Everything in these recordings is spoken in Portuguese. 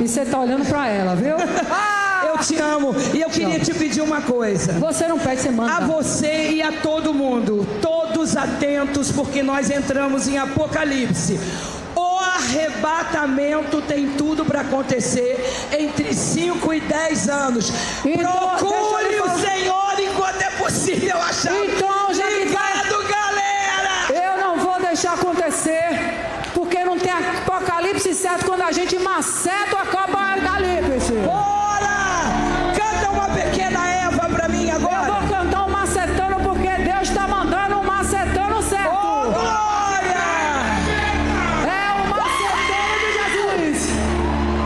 E você tá olhando pra ela, viu? Eu te amo. E eu queria te pedir uma coisa. Você não pede, você manda. A você e a todo mundo, todos atentos, porque nós entramos em Apocalipse. O arrebatamento tem tudo para acontecer entre 5 e 10 anos. Então, procure o Senhor enquanto é possível achar. Então, já que Obrigado, galera! eu não vou deixar acontecer, porque não tem Apocalipse certo quando a gente maceta o Apocalipse. Bora! Canta uma pequena Eva pra mim agora. Eu vou cantar um macetano porque Deus está mandando um macetano certo. Oh, glória! É o macetano de Jesus.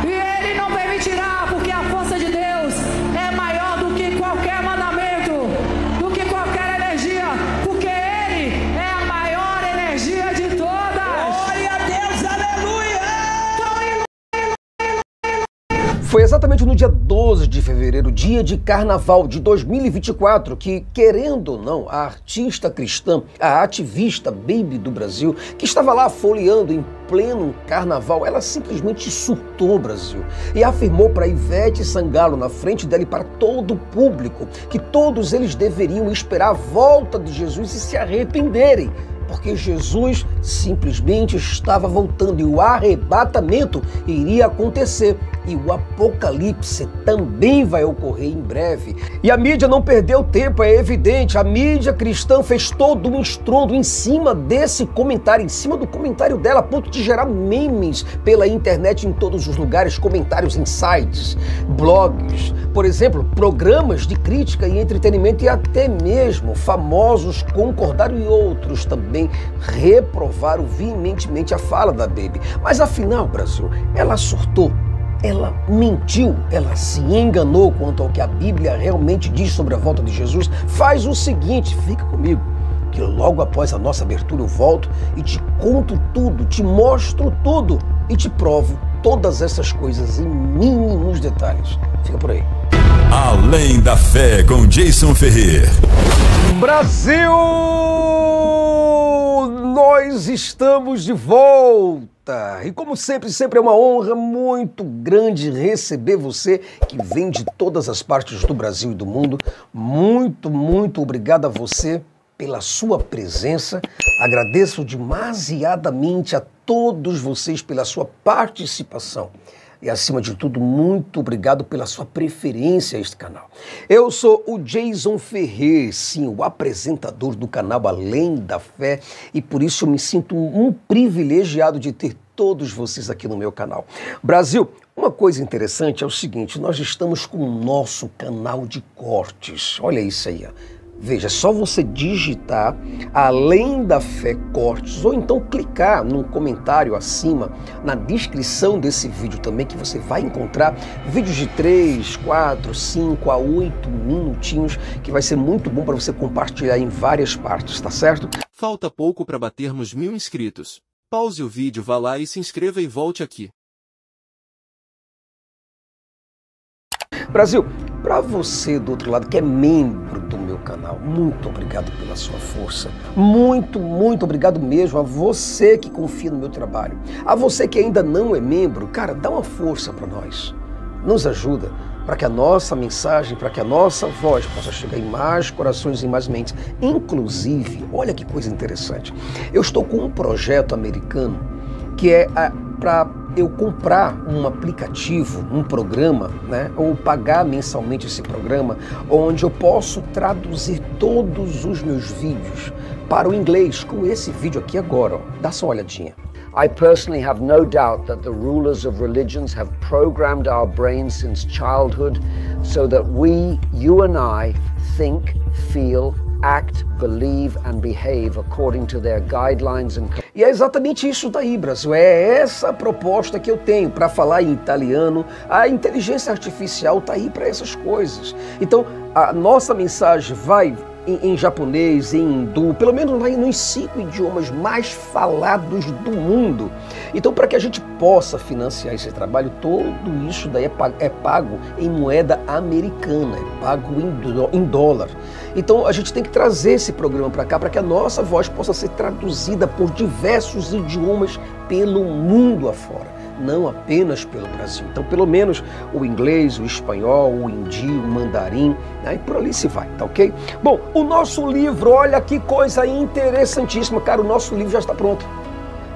E Ele não permitirá, porque a força de Deus é maior do que qualquer mandamento, do que qualquer energia, porque Ele é a maior energia de todas. Glória a Deus, aleluia! Foi exatamente no dia 12 de fevereiro, dia de carnaval de 2024, que, querendo ou não, a artista cristã, a ativista Baby do Brasil, que estava lá folheando em pleno carnaval, ela simplesmente surtou, Brasil, e afirmou para Ivete Sangalo, na frente dela e para todo o público, que todos eles deveriam esperar a volta de Jesus e se arrependerem, porque Jesus simplesmente estava voltando e o arrebatamento iria acontecer e o apocalipse também vai ocorrer em breve. E a mídia não perdeu tempo, é evidente, a mídia cristã fez todo um estrondo em cima desse comentário, em cima do comentário dela, a ponto de gerar memes pela internet em todos os lugares, comentários em sites, blogs, por exemplo, programas de crítica e entretenimento, e até mesmo famosos concordaram e outros também reprovaram veementemente a fala da Baby. Mas afinal, Brasil, ela surtou, ela mentiu, ela se enganou quanto ao que a Bíblia realmente diz sobre a volta de Jesus. Faz o seguinte, fica comigo, que logo após a nossa abertura eu volto e te conto tudo, te mostro tudo e te provo todas essas coisas em mínimos detalhes. Fica por aí. Além da Fé, com Jason Ferrer. Brasil! Nós estamos de volta! E como sempre é uma honra muito grande receber você que vem de todas as partes do Brasil e do mundo. Muito obrigado a você pela sua presença. Agradeço demasiadamente a todos vocês pela sua participação. E, acima de tudo, muito obrigado pela sua preferência a este canal. Eu sou o Jason Ferrer, sim, o apresentador do canal Além da Fé, e por isso eu me sinto um privilegiado de ter todos vocês aqui no meu canal. Brasil, uma coisa interessante é o seguinte, nós estamos com o nosso canal de cortes. Olha isso aí, ó. Veja, é só você digitar Além da Fé Cortes ou então clicar no comentário acima, na descrição desse vídeo também, que você vai encontrar vídeos de 3, 4, 5 a 8 minutinhos, que vai ser muito bom para você compartilhar em várias partes, tá certo? Falta pouco para batermos 1000 inscritos. Pause o vídeo, vá lá e se inscreva e volte aqui. Brasil, para você do outro lado que é membro do meu canal, muito obrigado pela sua força. Muito obrigado mesmo a você que confia no meu trabalho. A você que ainda não é membro, cara, dá uma força para nós. Nos ajuda para que a nossa mensagem, para que a nossa voz possa chegar em mais corações e mais mentes. Inclusive, olha que coisa interessante, eu estou com um projeto americano que é para eu comprar um aplicativo, um programa, né, ou pagar mensalmente esse programa, onde eu posso traduzir todos os meus vídeos para o inglês, como esse vídeo aqui agora, ó. Dá só uma olhadinha. I personally have no doubt that the rulers of religions have programmed our brains since childhood so that we, you and I, think, feel, act, believe and behave according to their guidelines and... E é exatamente isso daí, Brasil. É essa proposta que eu tenho para falar em italiano. A inteligência artificial está aí para essas coisas. Então, a nossa mensagem vai em japonês, em hindu, pelo menos vai nos 5 idiomas mais falados do mundo. Então, para que a gente possa financiar esse trabalho, tudo isso daí é pago em moeda americana, é pago em dólar. Então, a gente tem que trazer esse programa para cá, para que a nossa voz possa ser traduzida por diversos idiomas pelo mundo afora. não apenas pelo Brasil. Então, pelo menos o inglês, o espanhol, o hindi, o mandarim, né? E por ali se vai, tá ok? Bom, o nosso livro, olha que coisa interessantíssima, cara, o nosso livro já está pronto.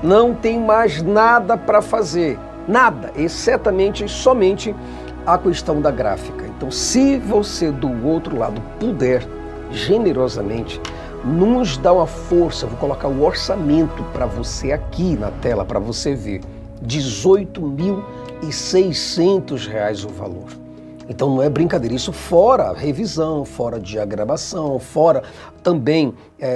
Não tem mais nada para fazer, nada, exceptamente somente a questão da gráfica. Então, se você do outro lado puder, generosamente, nos dá uma força, vou colocar o orçamento para você aqui na tela, para você ver, R$18.600 o valor. Então não é brincadeira, isso fora revisão, fora diagramação, fora também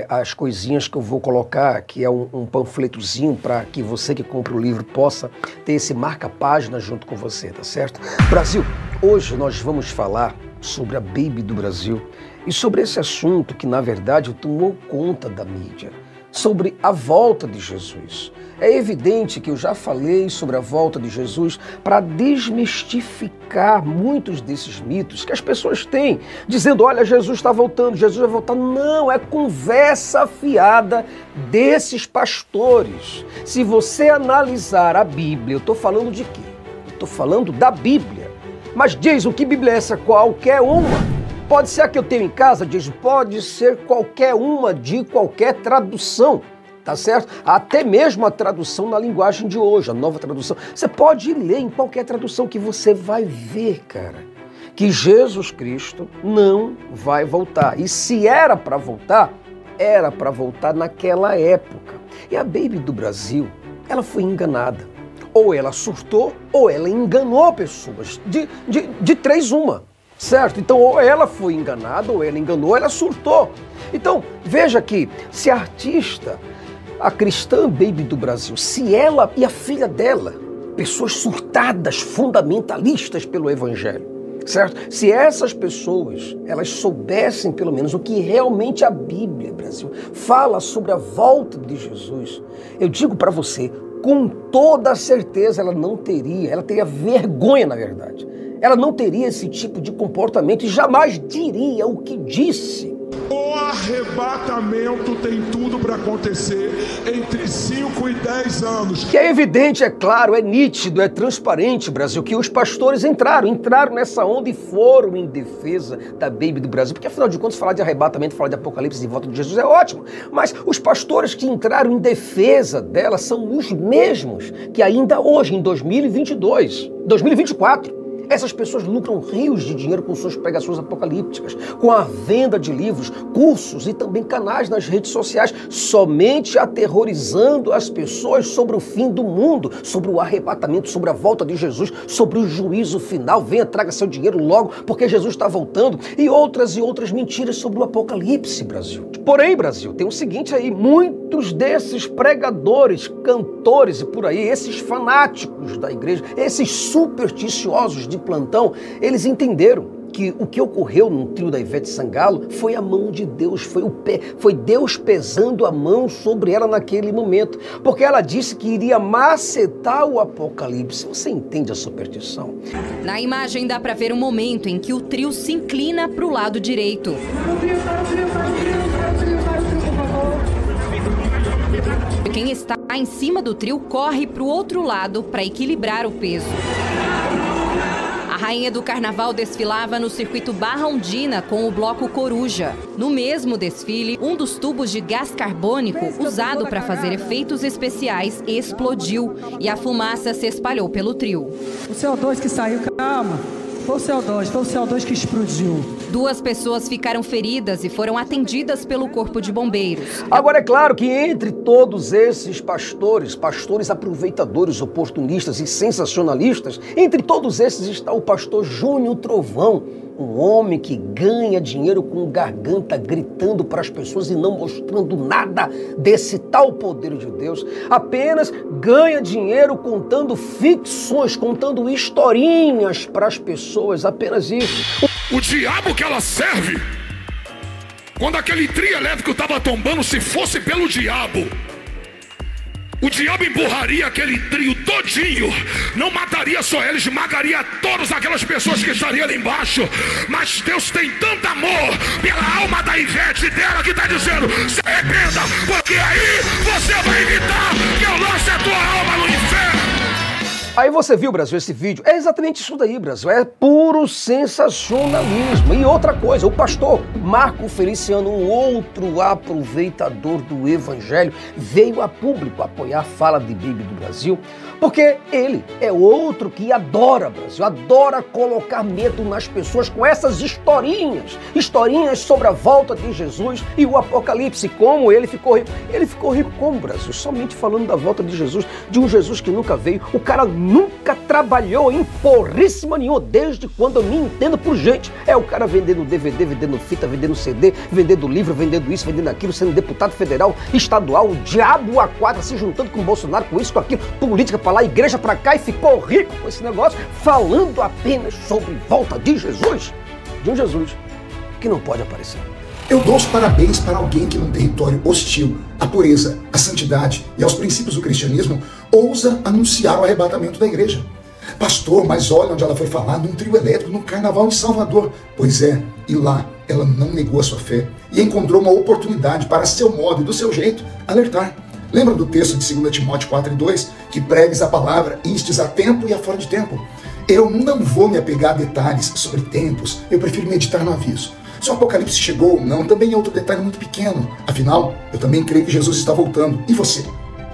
as coisinhas que eu vou colocar, que é um panfletozinho para que você que compra o livro possa ter esse marca-página junto com você, tá certo? Brasil, hoje nós vamos falar sobre a Baby do Brasil e sobre esse assunto que na verdade tomou conta da mídia, sobre a volta de Jesus. É evidente que eu já falei sobre a volta de Jesus para desmistificar muitos desses mitos que as pessoas têm, dizendo, olha, Jesus está voltando, Jesus vai voltar. Não, é conversa fiada desses pastores. Se você analisar a Bíblia, eu estou falando de quê? Estou falando da Bíblia. Mas diz, o que Bíblia é essa? Qualquer uma. Pode ser a que eu tenho em casa, diz, pode ser qualquer uma de qualquer tradução. Tá certo? Até mesmo a tradução na linguagem de hoje, a nova tradução. Você pode ler em qualquer tradução que você vai ver, cara, que Jesus Cristo não vai voltar. E se era para voltar naquela época. E a Baby do Brasil, ela foi enganada. Ou ela surtou, ou ela enganou pessoas. De três uma. Certo? Então, ou ela foi enganada, ou ela enganou, ou ela surtou. Então, veja aqui, se a artista, a cristã Baby do Brasil, se ela e a filha dela, pessoas surtadas, fundamentalistas pelo Evangelho, certo? Se essas pessoas, elas soubessem pelo menos o que realmente a Bíblia, Brasil, fala sobre a volta de Jesus, eu digo para você, com toda certeza ela teria vergonha, na verdade. Ela não teria esse tipo de comportamento e jamais diria o que disse. O arrebatamento tem tudo para acontecer entre 5 e 10 anos. Que é evidente, é claro, é nítido, é transparente, Brasil, que os pastores entraram nessa onda e foram em defesa da Baby do Brasil. Porque afinal de contas, falar de arrebatamento, falar de Apocalipse e volta de Jesus é ótimo. Mas os pastores que entraram em defesa dela são os mesmos que ainda hoje, em 2024, essas pessoas lucram rios de dinheiro com suas pregações apocalípticas, com a venda de livros, cursos e também canais nas redes sociais, somente aterrorizando as pessoas sobre o fim do mundo, sobre o arrebatamento, sobre a volta de Jesus, sobre o juízo final. Venha, traga seu dinheiro logo, porque Jesus está voltando, e outras mentiras sobre o Apocalipse, Brasil. Porém, Brasil, tem o seguinte aí, muitos desses pregadores, cantores e por aí, esses fanáticos da igreja, esses supersticiosos de plantão, eles entenderam que o que ocorreu no trio da Ivete Sangalo foi a mão de Deus, foi Deus pesando a mão sobre ela naquele momento, porque ela disse que iria macetar o Apocalipse. Você entende a superstição? Na imagem dá para ver um momento em que o trio se inclina para o lado direito. Quem está em cima do trio corre para o outro lado para equilibrar o peso. A rainha do carnaval desfilava no circuito Barra Ondina com o bloco Coruja. No mesmo desfile, um dos tubos de gás carbônico usado para fazer efeitos especiais explodiu e a fumaça se espalhou pelo trio. O CO2 que saiu, calma. Foi o CO2 que explodiu. 2 pessoas ficaram feridas e foram atendidas pelo Corpo de Bombeiros. Agora, é claro que entre todos esses pastores aproveitadores, oportunistas e sensacionalistas, entre todos esses está o pastor Júnior Trovão, um homem que ganha dinheiro com garganta gritando para as pessoas e não mostrando nada desse tal poder de Deus, apenas ganha dinheiro contando ficções, contando historinhas para as pessoas, apenas isso. O diabo que ela serve, quando aquele trio elétrico estava tombando, se fosse pelo diabo, o diabo empurraria aquele trio todinho, não mataria só ela, esmagaria todas aquelas pessoas que estariam ali embaixo. Mas Deus tem tanto amor pela alma da Ivete dela que está dizendo, se arrependa, porque aí você vai evitar que eu lance a tua alma no inferno. Aí você viu, Brasil, esse vídeo? É exatamente isso daí, Brasil. É puro sensacionalismo. E outra coisa, o pastor Marco Feliciano, um outro aproveitador do evangelho, veio a público apoiar a fala de Bibi do Brasil, porque ele é outro que adora, Brasil, adora colocar medo nas pessoas com essas historinhas sobre a volta de Jesus e o Apocalipse. Como ele ficou rico? Ele ficou rico como, Brasil? Somente falando da volta de Jesus, de um Jesus que nunca veio. O cara nunca trabalhou em porríssima nenhuma, desde quando eu me entendo por gente. É o cara vendendo DVD, vendendo fita, vendendo CD, vendendo livro, vendendo isso, vendendo aquilo, sendo deputado federal, estadual, o diabo a quadra, se juntando com o Bolsonaro, com isso, com aquilo, política pra lá, igreja pra cá, e ficou rico com esse negócio, falando apenas sobre volta de Jesus, de um Jesus que não pode aparecer. Eu dou os parabéns para alguém que num território hostil à pureza, à santidade e aos princípios do cristianismo ousa anunciar o arrebatamento da igreja. Pastor, mas olha onde ela foi falar, num trio elétrico, num carnaval em Salvador. Pois é, e lá ela não negou a sua fé e encontrou uma oportunidade para, a seu modo e do seu jeito, alertar. Lembra do texto de 2 Timóteo 4:2? Que pregues a palavra, instes a tempo e a fora de tempo. Eu não vou me apegar a detalhes sobre tempos, eu prefiro meditar no aviso. Se o Apocalipse chegou ou não, também é outro detalhe muito pequeno. Afinal, eu também creio que Jesus está voltando. E você?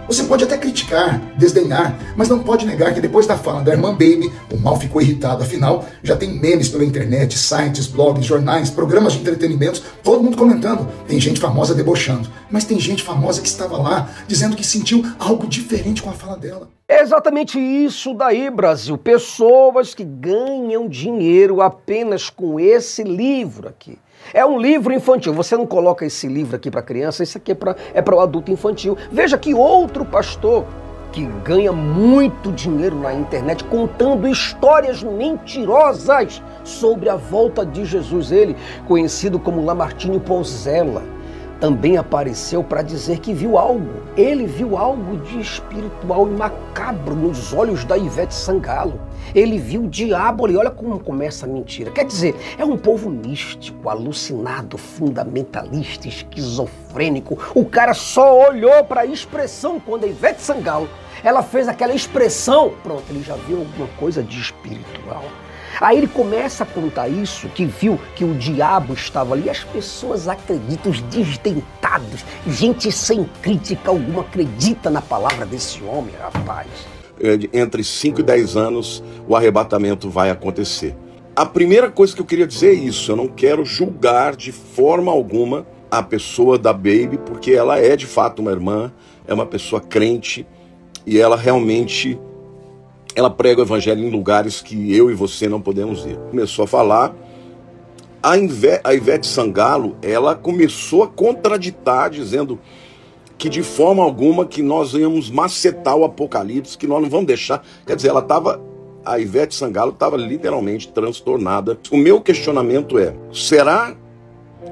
Você pode até criticar, desdenhar, mas não pode negar que depois da fala da irmã Baby, o mal ficou irritado. Afinal, já tem memes pela internet, sites, blogs, jornais, programas de entretenimento, todo mundo comentando. Tem gente famosa debochando, mas tem gente famosa que estava lá dizendo que sentiu algo diferente com a fala dela. É exatamente isso daí, Brasil. Pessoas que ganham dinheiro apenas com esse livro aqui. É um livro infantil. Você não coloca esse livro aqui para criança, isso aqui é para o adulto infantil. Veja que outro pastor que ganha muito dinheiro na internet contando histórias mentirosas sobre a volta de Jesus. Ele, conhecido como Lamartine Pozzella, também apareceu para dizer que viu algo. Ele viu algo de espiritual e macabro nos olhos da Ivete Sangalo. Ele viu o diabo ali. Olha como começa a mentira. Quer dizer, é um povo místico, alucinado, fundamentalista, esquizofrênico. O cara só olhou para a expressão quando a Ivete Sangalo, ela fez aquela expressão. Pronto, ele já viu alguma coisa de espiritual. Aí ele começa a contar isso, que viu que o diabo estava ali. E as pessoas acreditam, os desdentados, gente sem crítica alguma, acredita na palavra desse homem, rapaz. Entre 5 e 10 anos, o arrebatamento vai acontecer. A primeira coisa que eu queria dizer é isso. Eu não quero julgar de forma alguma a pessoa da Baby, porque ela é de fato uma irmã, é uma pessoa crente, e ela realmente... ela prega o evangelho em lugares que eu e você não podemos ir. Começou a falar, a Ivete Sangalo, ela começou a contraditar, dizendo que de forma alguma que nós íamos macetar o Apocalipse, que nós não vamos deixar. Quer dizer, a Ivete Sangalo estava literalmente transtornada. O meu questionamento é, será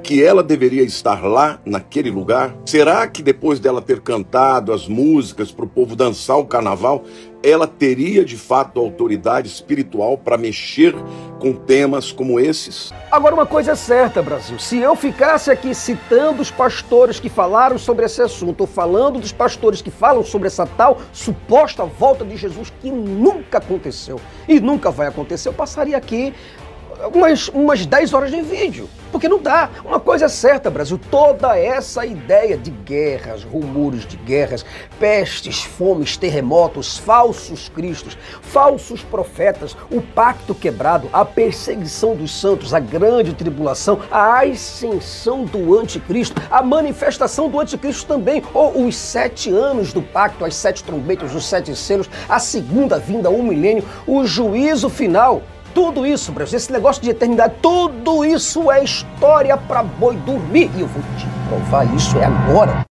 que ela deveria estar lá, naquele lugar? Será que depois dela ter cantado as músicas para o povo dançar o carnaval, ela teria de fato autoridade espiritual para mexer com temas como esses? Agora, uma coisa é certa, Brasil, se eu ficasse aqui citando os pastores que falaram sobre esse assunto, ou falando dos pastores que falam sobre essa tal suposta volta de Jesus que nunca aconteceu e nunca vai acontecer, eu passaria aqui umas 10 horas de vídeo, porque não dá. Uma coisa é certa, Brasil, toda essa ideia de guerras, rumores de guerras, pestes, fomes, terremotos, falsos cristos, falsos profetas, o pacto quebrado, a perseguição dos santos, a grande tribulação, a ascensão do anticristo, a manifestação do anticristo também, ou os 7 anos do pacto, as 7 trombetas, os 7 selos, a segunda vinda, o milênio, o juízo final. Tudo isso, Brasil, esse negócio de eternidade, tudo isso é história para boi dormir. E eu vou te provar isso agora.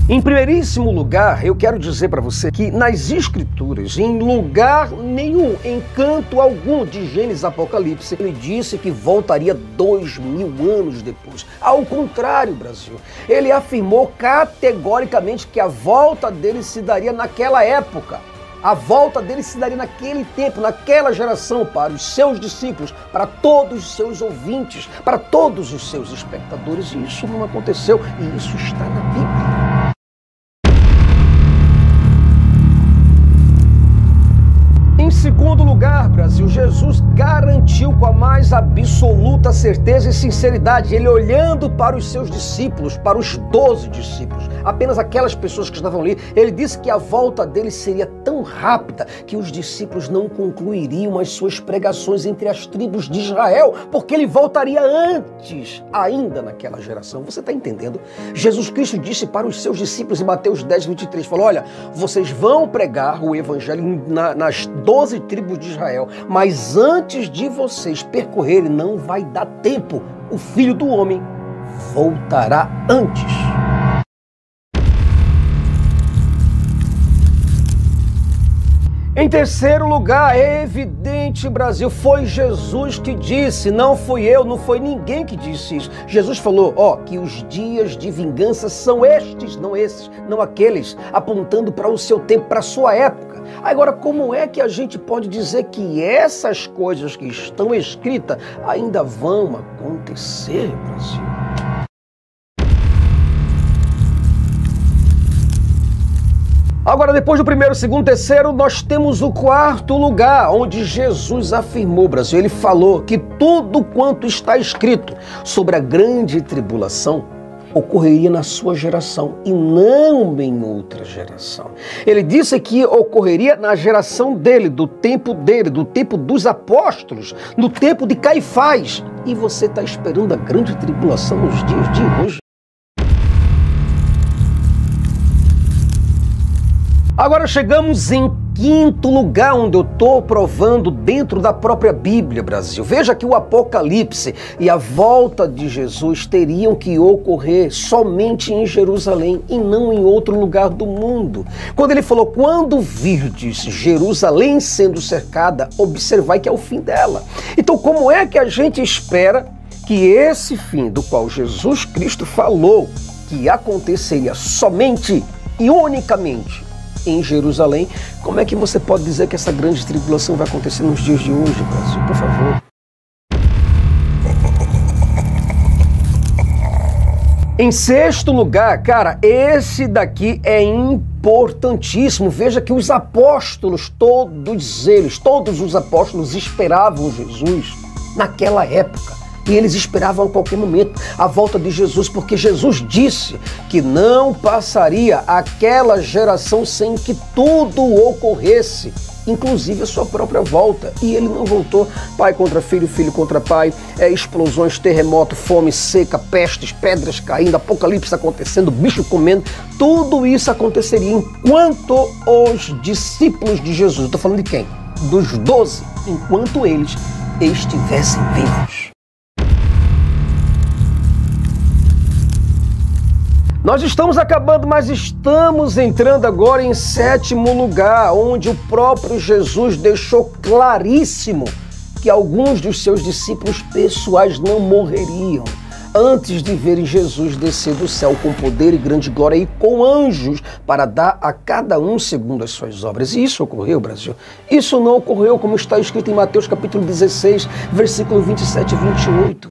Em primeiríssimo lugar, eu quero dizer para você que nas Escrituras, em lugar nenhum, em canto algum de Gênesis e Apocalipse, ele disse que voltaria 2000 anos depois. Ao contrário, Brasil, ele afirmou categoricamente que a volta dele se daria naquela época. A volta dele se daria naquele tempo, naquela geração, para os seus discípulos, para todos os seus ouvintes, para todos os seus espectadores. E isso não aconteceu, e isso está na Bíblia. segundo lugar, Brasil, Jesus garantiu com a mais absoluta certeza e sinceridade, ele olhando para os seus discípulos, para os 12 discípulos, apenas aquelas pessoas que estavam ali, ele disse que a volta dele seria tão rápida que os discípulos não concluiriam as suas pregações entre as tribos de Israel, porque ele voltaria antes, ainda naquela geração. Você está entendendo? Jesus Cristo disse para os seus discípulos em Mateus 10, 23, falou, olha, vocês vão pregar o evangelho nas 12 tribos de Israel, mas antes de vocês percorrerem, não vai dar tempo. O Filho do Homem voltará antes. Em terceiro lugar, é evidente, Brasil, foi Jesus que disse, não fui eu, não foi ninguém que disse isso. Jesus falou, que os dias de vingança são estes, não esses, não aqueles, apontando para o seu tempo, para a sua época. Agora, como é que a gente pode dizer que essas coisas que estão escritas ainda vão acontecer, Brasil? Agora, depois do primeiro, segundo, terceiro, nós temos o quarto lugar, onde Jesus afirmou, Brasil, ele falou que tudo quanto está escrito sobre a grande tribulação ocorreria na sua geração e não em outra geração. Ele disse que ocorreria na geração dele, do tempo dos apóstolos, no tempo de Caifás. E você está esperando a grande tribulação nos dias de hoje. Agora chegamos em quinto lugar, onde eu estou provando dentro da própria Bíblia, Brasil. Veja que o Apocalipse e a volta de Jesus teriam que ocorrer somente em Jerusalém e não em outro lugar do mundo. Quando ele falou, quando virdes Jerusalém sendo cercada, observai que é o fim dela. Então, como é que a gente espera que esse fim do qual Jesus Cristo falou que aconteceria somente e unicamente em Jerusalém, como é que você pode dizer que essa grande tribulação vai acontecer nos dias de hoje, Brasil? Por favor. Em sexto lugar, cara, esse daqui é importantíssimo. Veja que os apóstolos, todos os apóstolos esperavam Jesus naquela época. E eles esperavam a qualquer momento a volta de Jesus, porque Jesus disse que não passaria aquela geração sem que tudo ocorresse, inclusive a sua própria volta. E ele não voltou. Pai contra filho, filho contra pai, explosões, terremoto, fome, seca, pestes, pedras caindo, apocalipse acontecendo, bicho comendo. Tudo isso aconteceria enquanto os discípulos de Jesus, estou falando de quem? Dos 12, enquanto eles estivessem vivos. Nós estamos acabando, mas estamos entrando agora em sétimo lugar, onde o próprio Jesus deixou claríssimo que alguns dos seus discípulos pessoais não morreriam antes de verem Jesus descer do céu com poder e grande glória e com anjos para dar a cada um segundo as suas obras. E isso ocorreu, Brasil? Isso não ocorreu como está escrito em Mateus capítulo 16, versículo 27 e 28.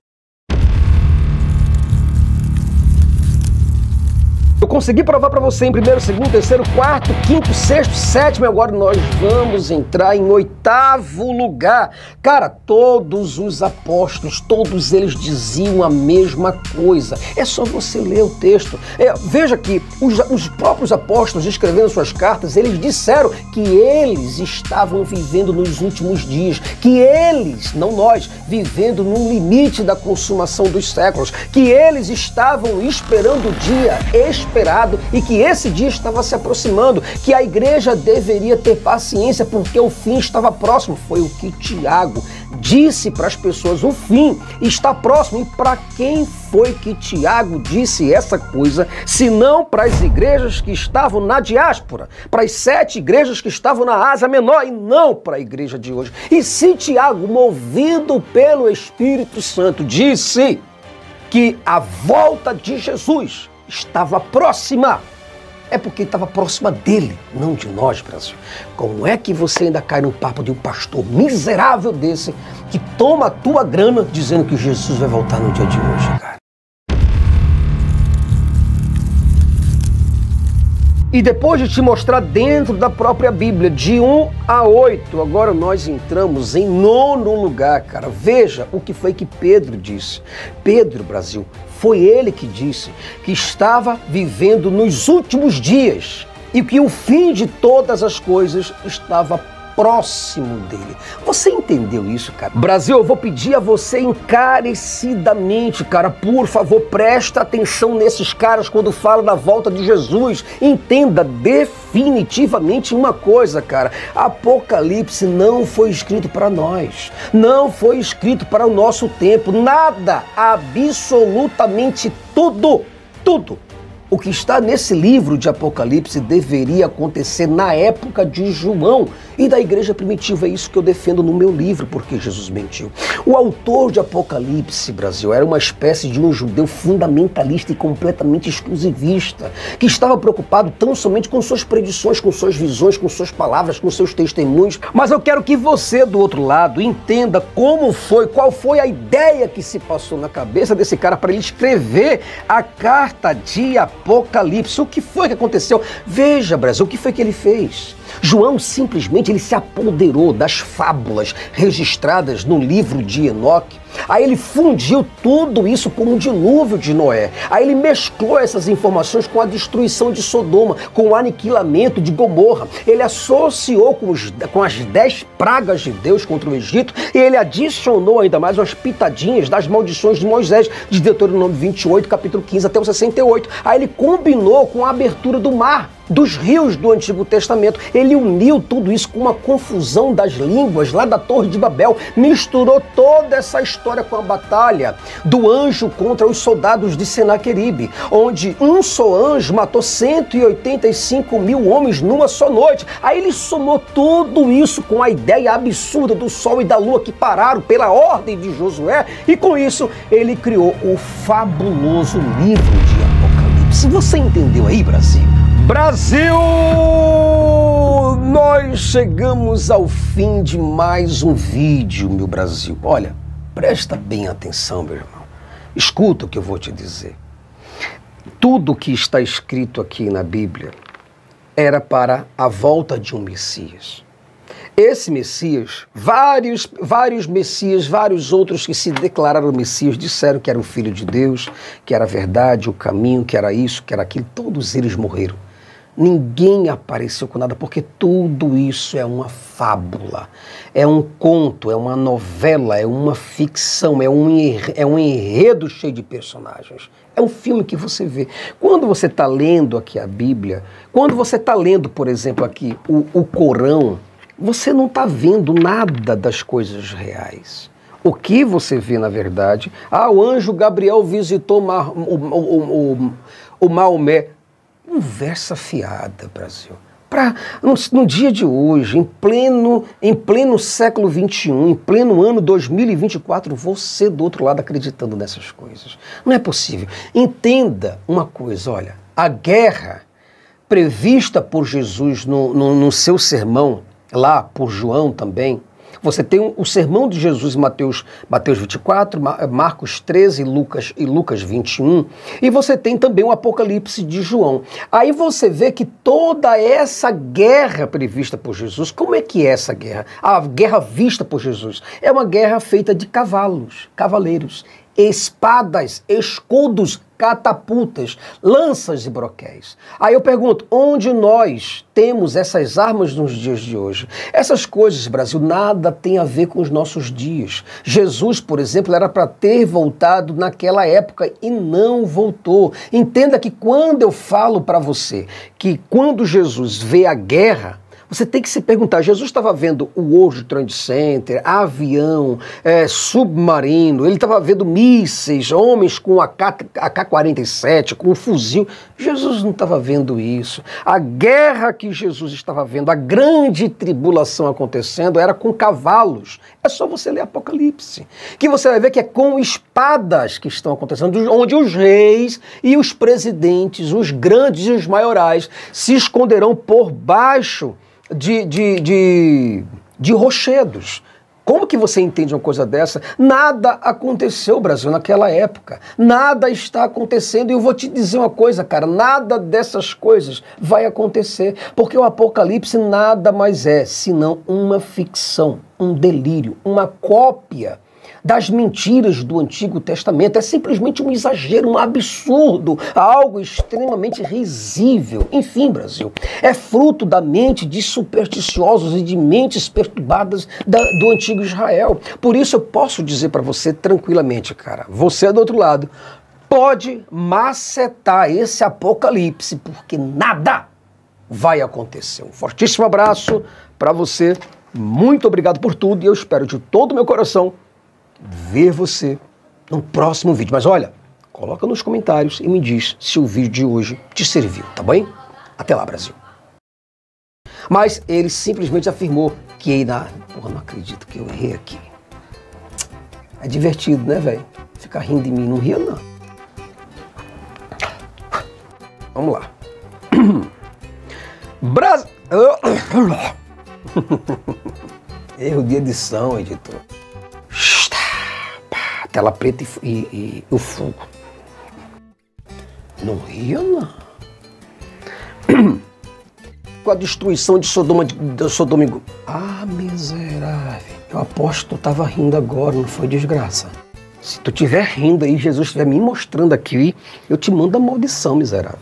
Eu consegui provar para você em primeiro, segundo, terceiro, quarto, quinto, sexto, sétimo, e agora nós vamos entrar em oitavo lugar. Cara, todos os apóstolos, todos eles diziam a mesma coisa. É só você ler o texto. Veja que os próprios apóstolos, escrevendo suas cartas, eles disseram que eles estavam vivendo nos últimos dias, que eles, não nós, vivendo no limite da consumação dos séculos, que eles estavam esperando o dia esperado e que esse dia estava se aproximando, que a igreja deveria ter paciência porque o fim estava próximo. Foi o que Tiago disse para as pessoas, o fim está próximo. E para quem foi que Tiago disse essa coisa, se não para as igrejas que estavam na diáspora, para as 7 igrejas que estavam na Ásia Menor e não para a igreja de hoje? E se Tiago, movido pelo Espírito Santo, disse que a volta de Jesus estava próxima, é porque estava próxima dele, não de nós, Brasil. Como é que você ainda cai no papo de um pastor miserável desse que toma a tua grana dizendo que Jesus vai voltar no dia de hoje, cara? E depois de te mostrar dentro da própria Bíblia, de 1 a 8, agora nós entramos em 9º lugar, cara. Veja o que foi que Pedro disse. Pedro, Brasil, foi ele que disse que estava vivendo nos últimos dias e que o fim de todas as coisas estava próximo dele. Você entendeu isso, cara? Brasil, eu vou pedir a você encarecidamente, cara, por favor, presta atenção nesses caras quando fala da volta de Jesus. Entenda definitivamente uma coisa, cara. Apocalipse não foi escrito para nós. Não foi escrito para o nosso tempo. Nada, absolutamente tudo o que está nesse livro de Apocalipse deveria acontecer na época de João e da igreja primitiva. É isso que eu defendo no meu livro, Porque Jesus Mentiu. O autor de Apocalipse, Brasil, era uma espécie de um judeu fundamentalista e completamente exclusivista, que estava preocupado tão somente com suas predições, com suas visões, com suas palavras, com seus testemunhos. Mas eu quero que você, do outro lado, entenda qual foi a ideia que se passou na cabeça desse cara para ele escrever a carta de Apocalipse. O que foi que aconteceu? Veja, Brasil, o que foi que ele fez? João simplesmente ele se apoderou das fábulas registradas no livro de Enoque. Aí ele fundiu tudo isso com um dilúvio de Noé. Aí ele mesclou essas informações com a destruição de Sodoma, com o aniquilamento de Gomorra. Ele associou com as 10 pragas de Deus contra o Egito e ele adicionou ainda mais umas pitadinhas das maldições de Moisés, de Deuteronômio 28, capítulo 15 até o 68. Aí ele combinou com a abertura do mar, dos rios do Antigo Testamento. Ele uniu tudo isso com uma confusão das línguas lá da Torre de Babel, misturou toda essa história com a batalha do anjo contra os soldados de Senaqueribe, onde um só anjo matou 185 mil homens numa só noite. Aí ele somou tudo isso com a ideia absurda do sol e da lua que pararam pela ordem de Josué, e com isso ele criou o fabuloso livro de Apocalipse. Você entendeu aí, Brasil? Brasil! Nós chegamos ao fim de mais um vídeo, meu Brasil. Olha, presta bem atenção, meu irmão. Escuta o que eu vou te dizer. Tudo que está escrito aqui na Bíblia era para a volta de um Messias. Esse Messias, vários Messias, vários outros que se declararam Messias, disseram que era o Filho de Deus, que era a verdade, o caminho, que era isso, que era aquilo. Todos eles morreram. Ninguém apareceu com nada, porque tudo isso é uma fábula, é um conto, é uma novela, é uma ficção, é um enredo cheio de personagens. É um filme que você vê. Quando você está lendo aqui a Bíblia, quando você está lendo, por exemplo, aqui o Corão, você não está vendo nada das coisas reais. O que você vê, na verdade, o anjo Gabriel visitou o Maomé. Conversa fiada, Brasil. No dia de hoje, em pleno século XXI, em pleno ano 2024, você do outro lado acreditando nessas coisas. Não é possível. Entenda uma coisa, olha, a guerra prevista por Jesus no seu sermão, lá por João também, você tem o sermão de Jesus em Mateus 24, Marcos 13 e Lucas 21, e você tem também o Apocalipse de João. Aí você vê que toda essa guerra prevista por Jesus, como é que é essa guerra? A guerra vista por Jesus é uma guerra feita de cavaleiros, espadas, escudos, catapultas, lanças e broquéis. Aí eu pergunto, onde nós temos essas armas nos dias de hoje? Essas coisas, Brasil, nada tem a ver com os nossos dias. Jesus, por exemplo, era para ter voltado naquela época e não voltou. Entenda que quando eu falo para você que quando Jesus vê a guerra, você tem que se perguntar, Jesus estava vendo o World Trade Center, avião, submarino, ele estava vendo mísseis, homens com AK-47, com um fuzil. Jesus não estava vendo isso. A guerra que Jesus estava vendo, a grande tribulação acontecendo, era com cavalos. É só você ler Apocalipse, que você vai ver que é com espadas que estão acontecendo, onde os reis e os presidentes, os grandes e os maiorais, se esconderão por baixo de rochedos. Como que você entende uma coisa dessa? Nada aconteceu, Brasil, naquela época. Nada está acontecendo. E eu vou te dizer uma coisa, cara. Nada dessas coisas vai acontecer. Porque o Apocalipse nada mais é senão uma ficção, um delírio, uma cópia das mentiras do Antigo Testamento. É simplesmente um exagero, um absurdo, algo extremamente risível. Enfim, Brasil, é fruto da mente de supersticiosos e de mentes perturbadas do Antigo Israel. Por isso eu posso dizer para você tranquilamente, cara, você do outro lado, pode macetar esse Apocalipse, porque nada vai acontecer. Um fortíssimo abraço para você, muito obrigado por tudo e eu espero de todo o meu coração ver você no próximo vídeo. Mas olha, coloca nos comentários e me diz se o vídeo de hoje te serviu, tá bem? Até lá, Brasil. Mas ele simplesmente afirmou que ainda... Porra, não acredito que eu errei aqui. É divertido, né, velho? Ficar rindo de mim, não ria, não. Vamos lá. Erro de edição, editor. Tela preta e o fogo. Não ria, não. Com a destruição de Sodoma e Gomorra. Ah, miserável. Eu aposto que tu estava rindo agora, não foi desgraça. Se tu estiver rindo aí, Jesus estiver me mostrando aqui, eu te mando a maldição, miserável.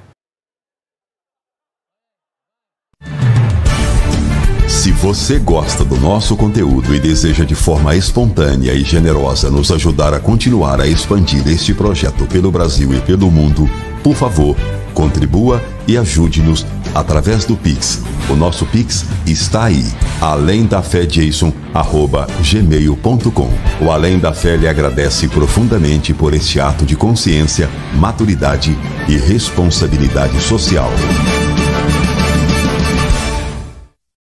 Se você gosta do nosso conteúdo e deseja de forma espontânea e generosa nos ajudar a continuar a expandir este projeto pelo Brasil e pelo mundo, por favor, contribua e ajude-nos através do Pix. O nosso Pix está aí, alemdafejason@gmail.com. O Além da Fé lhe agradece profundamente por este ato de consciência, maturidade e responsabilidade social.